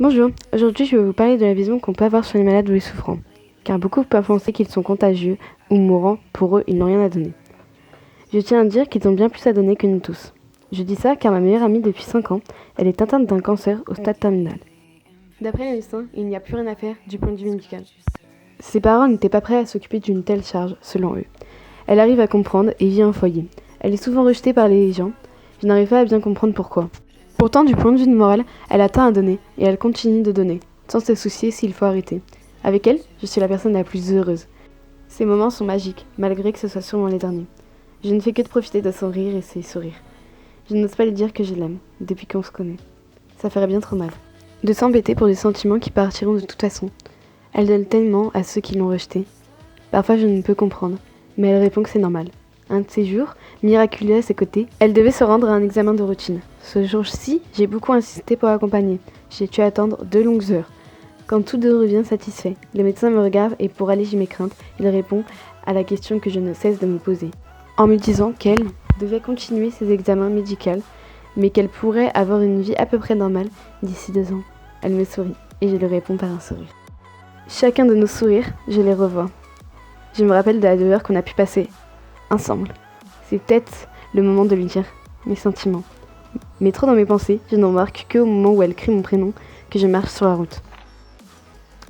Bonjour, aujourd'hui je vais vous parler de la vision qu'on peut avoir sur les malades ou les souffrants, car beaucoup peuvent penser qu'ils sont contagieux ou mourants, pour eux ils n'ont rien à donner. Je tiens à dire qu'ils ont bien plus à donner que nous tous. Je dis ça car ma meilleure amie depuis 5 ans, elle est atteinte d'un cancer au stade terminal. D'après les médecins, il n'y a plus rien à faire du point de vue médical. Ses parents n'étaient pas prêts à s'occuper d'une telle charge, selon eux. Elle arrive à comprendre et vit en foyer. Elle est souvent rejetée par les gens, je n'arrive pas à bien comprendre pourquoi. Pourtant, du point de vue moral, elle a tant à donner, et elle continue de donner, sans se soucier s'il faut arrêter. Avec elle, je suis la personne la plus heureuse. Ces moments sont magiques, malgré que ce soit sûrement les derniers. Je ne fais que de profiter de son rire et ses sourires. Je n'ose pas lui dire que je l'aime, depuis qu'on se connaît. Ça ferait bien trop mal. De s'embêter pour des sentiments qui partiront de toute façon. Elle donne tellement à ceux qui l'ont rejetée. Parfois je ne peux comprendre, mais elle répond que c'est normal. Un de ces jours, miraculeux à ses côtés, elle devait se rendre à un examen de routine. Ce jour-ci, j'ai beaucoup insisté pour l'accompagner. J'ai dû attendre 2 longues heures. Quand tout revient satisfait, le médecin me regarde et pour alléger mes craintes, il répond à la question que je ne cesse de me poser. En me disant qu'elle devait continuer ses examens médicaux, mais qu'elle pourrait avoir une vie à peu près normale d'ici 2 ans. Elle me sourit et je lui réponds par un sourire. Chacun de nos sourires, je les revois. Je me rappelle de la douleur qu'on a pu passer ensemble. C'est peut-être le moment de lui dire mes sentiments. Mais trop dans mes pensées, je n'en remarque qu'au moment où elle crie mon prénom que je marche sur la route.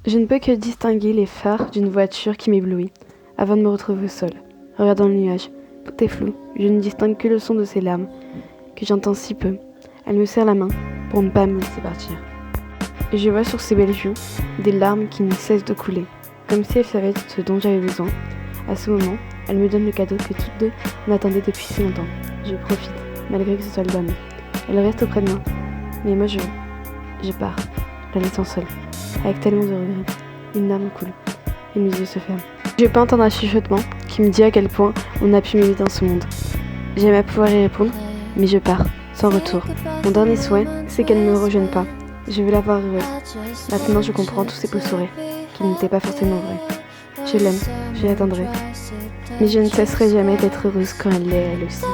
Je ne peux que distinguer les phares d'une voiture qui m'éblouit avant de me retrouver au sol, regardant le nuage. Tout est flou, je ne distingue que le son de ses larmes, que j'entends si peu. Elle me serre la main pour ne pas me laisser partir. Et je vois sur ses belles joues des larmes qui ne cessent de couler, comme si elle savait ce dont j'avais besoin. À ce moment, elle me donne le cadeau que toutes deux on attendait depuis si longtemps. Je profite, malgré que ce soit le dernier. Elle reste auprès de moi, mais moi je pars, la laissant seule, avec tellement de regrets. Une larme coule, et mes yeux se ferment. Je peux entendre un chuchotement qui me dit à quel point on a pu m'aimer dans ce monde. J'aime à pouvoir y répondre, mais je pars, sans retour. Mon dernier souhait, c'est qu'elle ne me rejoigne pas. Je veux la voir heureuse. Maintenant je comprends tous ces beaux sourires, qui n'étaient pas forcément vrais. Je l'aime, je l'attendrai. Mais je ne cesserai jamais d'être heureuse quand elle l'est, elle aussi.